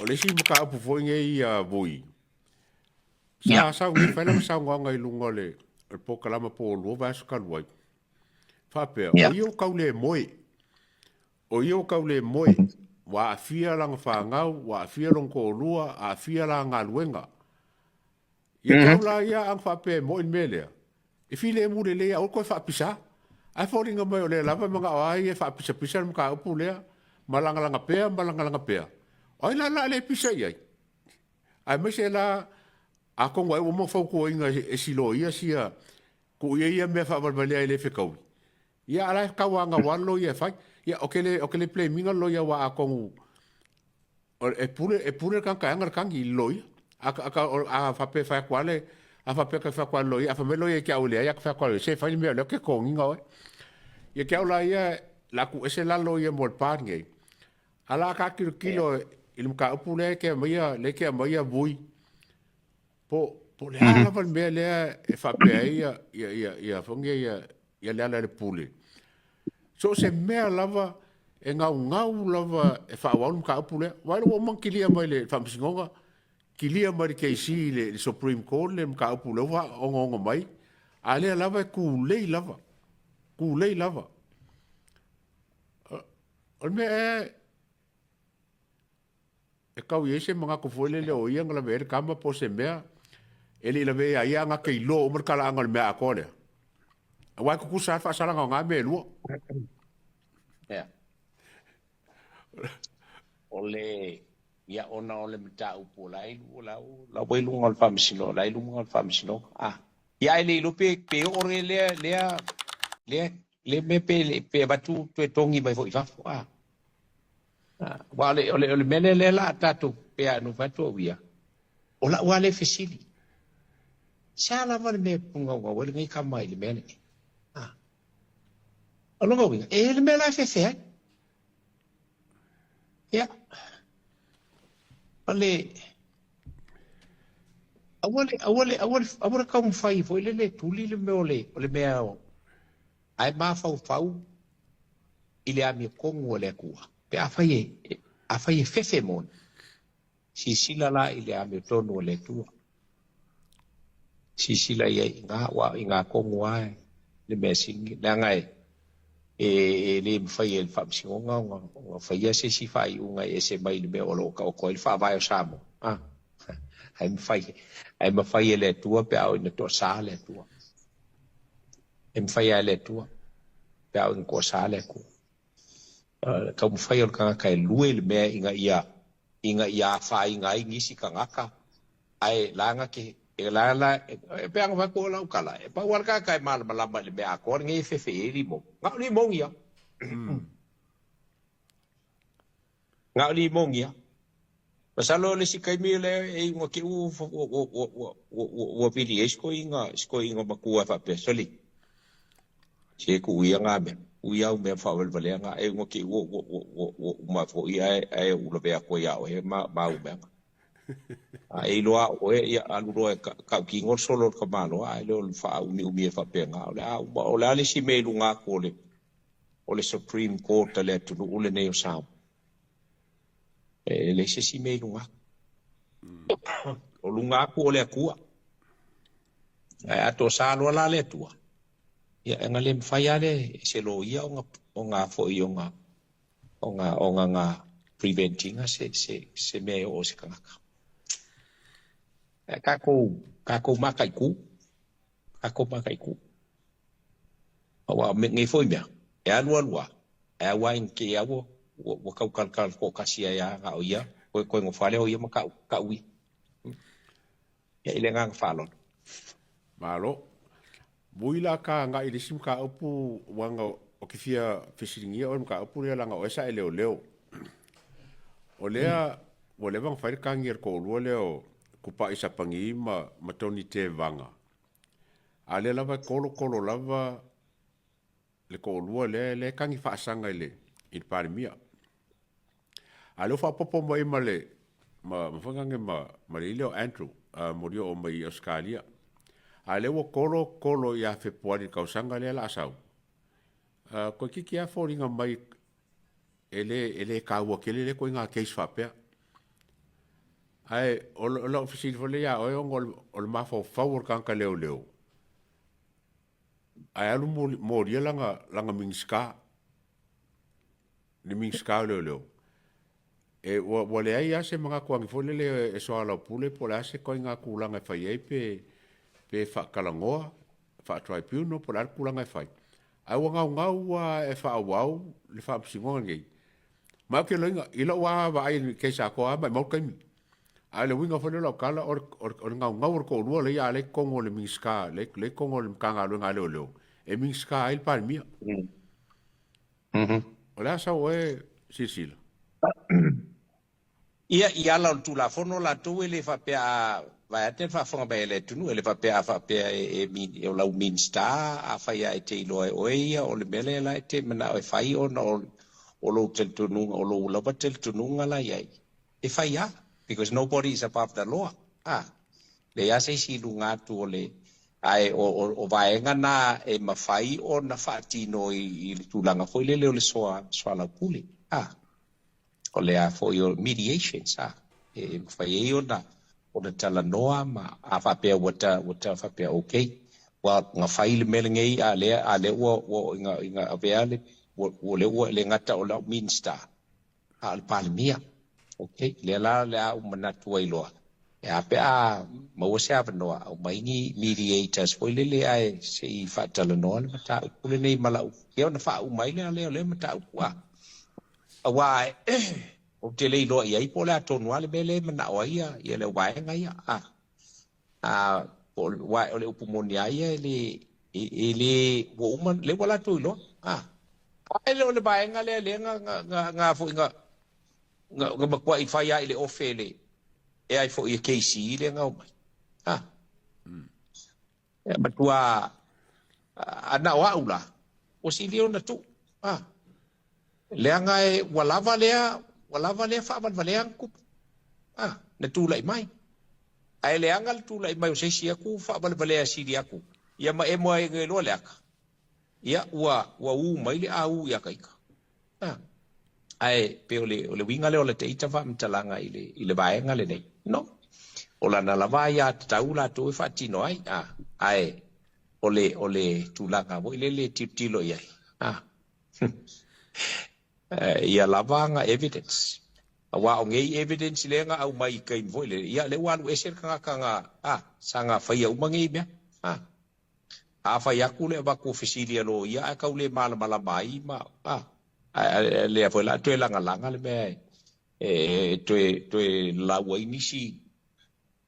o le si maka apu foi ngai a voi. Ya. Sa ngai fai lama sa ngai lunga le po kalama po lo va su kalwai. Fa pe o Ya. io kaule moi. O io kaule moi. Wa afia langa fa ngau, wa afia long ko lua, a afia langa luenga. Ia kaula ia ang fa pe moi mele. E file mu le le o ko fa pisa. Ai fo ringa mai o le lava manga ai e fa pisa pisa maka upu le. Malanga langa pea, malanga langa pea. Ai la le pisa ia. Ai mai se la a ko ngai o mo fo ko inga e silo ia sia ko ia me fa balbale ai le fe kau. Ia ala ka wanga walo ia fai. Ia o kele play minga lo ia wa a ko e pure kan ka ngar kan i lo ia. A fa pe fa kwale a fa pe ka fa kwalo ia a fa me lo ia ka ole ia ka fa kwalo se fa me lo ke ko nginga o. Ia ka ola ia la ku ese la lo ia mo pa ngai. Ala ka kilo il ka upule ke mai le ke mai vui. Po le ala van me le e fa pe ia fonge ia le ala le pule. So se me lava e ngau lava e fa wa ka pule. Wa lo mon kilia mai le fa msingonga. Kilia mai ke si le Supreme Court le ka pule wa ongo mai. Ale lava ku le lava. Ku le lava. O me e kau yese mga ko fole le o ia ngala ver kama po se mea. Ele la ve ai anga ke lo o merkala anga me akole. Wa ku sa fa sala nga me lu. Ya. Ole ia ona ole mta upo lai lu la we lu ngol fam sino lai lu ngol fam sino. Ya ile lu pe ore le me pe batu to tongi bai fo ifa. Wa ole mele le la tatu pe anu fatu wia. Ola wale fesili. Sala vale me punga wa wale ngai kamai le mele. Alo ngau e le mela fe. Ya. Ale awale kaum fai foi le tuli le meole ole mea ai ma fau ile a mi kongo le kua pe a fai fefe mon si sila la ile a mi tonu le tua si sila ia inga kongo ai le mesingi na ngai le fai el fam singonga nga fai se si fai unga ese mai le meolo ka ko il fa vai o samo ai ma fai le tua pe au in to sa le tua em fai le tua pe au in ko sa le ku ka mu fai o ka lui le me inga ia fa inga ngisi ka ngaka ai langa ke e la pe ang va ko la kala e pa war ka mal malamba le me akor ngi fe ri mo ngau ni mong ia ngau ni mong ia pasalo le si kai mi le e ngo ki u pili esko inga bakua fa pe soli che ku ia nga me u ia me fa vel vale nga e ngo ki ma fo ia e u lo be ko ia o e ma u me ai loa o e alu loa ka ki ngor solo ka malo ai lo fa umi fa pe nga o la le si me lu nga ko le Supreme Court le tu le ne o sa le si me lu nga o lu nga ko le ku ai ato sa lo la le tu ya nga le fa ya le se lo ia o nga fo i o nga preventing se me o se ka kako makai ku awa me ngai foi mea e alua e awa in ke awo wo kau kal ko kasia ya ga oia ko ngo fale oia ma ka ui ya ile nga falon Malo. Buila ka nga i sim ka upu wanga o ki fia fisiringia o ka upu le langa o esa ele o leo. O lea o le bang fai ka ngir ko lo leo kupa isa pangi ma toni te vanga. A le lava kolo lava le ko lo le kangi fa sanga ile in parmia. A lo fa popo mai male ma fangange ma le leo Andrew morio o mai Australia. A le wo kolo ya fe poari ka sanga le la sau. Ko kiki a foringa mai ele ka wo kele le ko nga case fa pe. Ai, o lo fisi fo le ya o le mafo favor kan ka leo. Ai alu mo dia langa mingska. Ni mingska leo. E wa le ai ase mga kuangi fo le e so ala pule po le ase ko inga kulanga fai ai pe fa kalangoa fa tribunal po la kulanga fai. Ai wa ngau e fa wau le fa psingo ngai. Ma ke loinga ila wa va ai ke sa ko ba mo kai. Ai le winga fo le kala or ngau ko ru le ya le kongo le mingska le kongo le kanga lo ngalo lo. E mingska il palmia. Ola sa o Sicila. Ia la tu la fono la tu ele fa pe a va te fa fonga be le tu ele fa pe e mi e la minsta a fa ia te lo o ia o le mele la te mana o fa i o no o lo tel tu nu o lo la batel tu nu la ia e fa ia because nobody is above the law le ia se si lunga tu o le ai o vaenga na e mafai o na fa tino i tu langa foi le le so la puli o le a for your mediation sa e fai o na tala noa ma a fa pe wata fa pe okay wa nga fai le melengei a le wo inga aveale wo le ngata o la minsta al palmia okay le a umana tuai loa e a pe a ma wo se avanoa o mai ni mediators foi le ai se i fa tala noa le mata kule nei mala ke ona fa umai le mata wa awai o te lei loa iai po le atonu ale mele mana o ia le waenga ia o le upumoni ia le wo uman le wala tu lo ai le waenga le nga fo nga bakwa i fai ai le ofele e ai fo i keisi le nga o mai matua ana wa ula o si leo na tu le anga e walava le fa ban valeang ku na tu lai mai ai le anga tu lai mai o se si aku fa ban valea si di aku ia ma e mo e nge lo le aka ia wa u mai le au ia kaika ai pe o le winga le o le teita fa mtalanga i le vaenga le nei no o la na lava ia taula to fa tino ai ai o le tulanga wo le tilo ia ia lavanga evidence awa o ngei evidence lenga au mai kai voile ia le walu eser kanga sanga fai au mangi bia a fai aku le ba ku fisilia lo ia ka ule mala mai ma le foi la tu langa le me tu la wai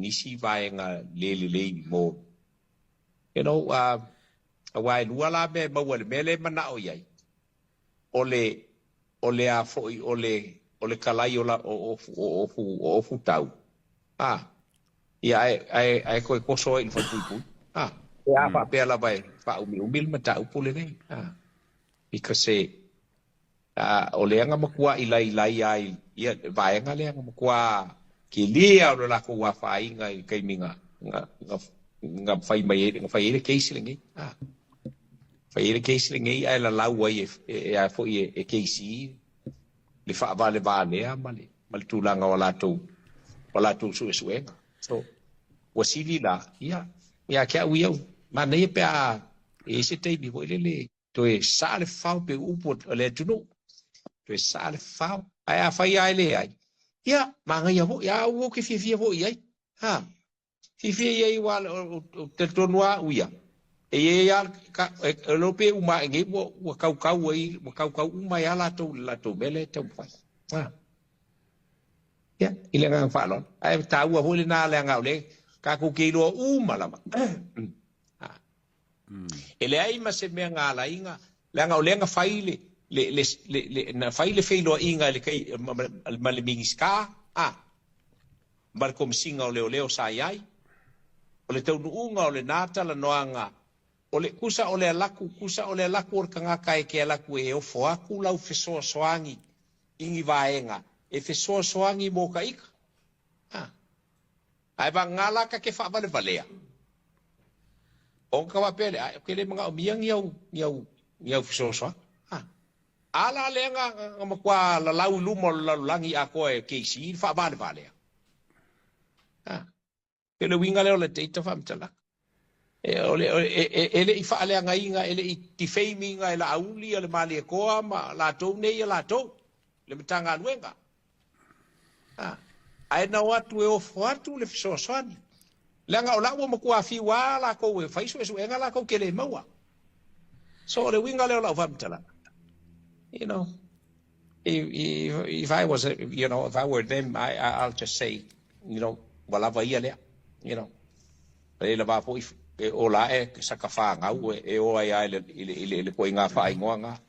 nisi vaenga le mo you know awai luala be ba wale mele mana o yai ole a foi ole kalai ola o fu tau ia ai ko so in fa tuipu ia fa pe la vai fa umil mata upule nei because ole anga makua ilai ai ia vai anga le anga makua ki lia o la ko wa fa inga kai minga nga fai mai fai ele case lengi fai ele case lengi ai la lau ai e fo e case le fa vale mal tu langa wala tu suenga so wasili la ia ke au ma nei pe a e se te bi vo le to e sale fa pe upo le tu no to e sale fa ai a fai ai le ai ia ma nga ia vo ia wo ke fi vo ia fi ia wa te tonua uia e ia ka lo pe uma ngi wo kau ai uma ya la to mele te fa ya ile nga fa lo ai ta wa ho le na le nga le ka ku ki lo uma la ele ai ma se me nga la inga le nga le nga faile le na faile feilo inga le kai ma le mingiska mar kom singa o leo sa ai o le tau nuunga o le nata la noanga o le kusa o le laku or kanga kai ke laku e o foa ku lau fesoa soangi ingi vaenga e fesoa soangi mo ka ika ai ba ngala ka ke fa valea on ka wa pele ke le mga miang yau fesoa soa ala le nga makwa la lau lumo la langi a ko e ke si fa valea Ke le winga le o le teita whamtala. Ele I whaalea ngainga, ele I tifeiminga, ele auli, ele mali e koa, ma la tau nei, la tau. Le mitanga anuenga. Ai na watu e ofo atu le fisoaswani. Lenga o lawa makua fi wa la ko e faiso e suenga la ko kele maua. So le winga le o la whamtala. You know, if I was, if I were them, I'll just say, wala va ia lea, le la va po o la e saka fa nga e o ai le ko inga fa ingoa nga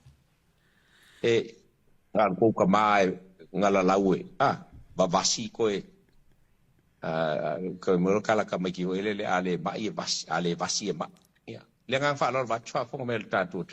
nga ko ka mai nga la laue ba vasi ko ko mo kala ka mai ki le ale ba i vasi ale vasi ma ya le nga fa lo va chwa fo me ta tu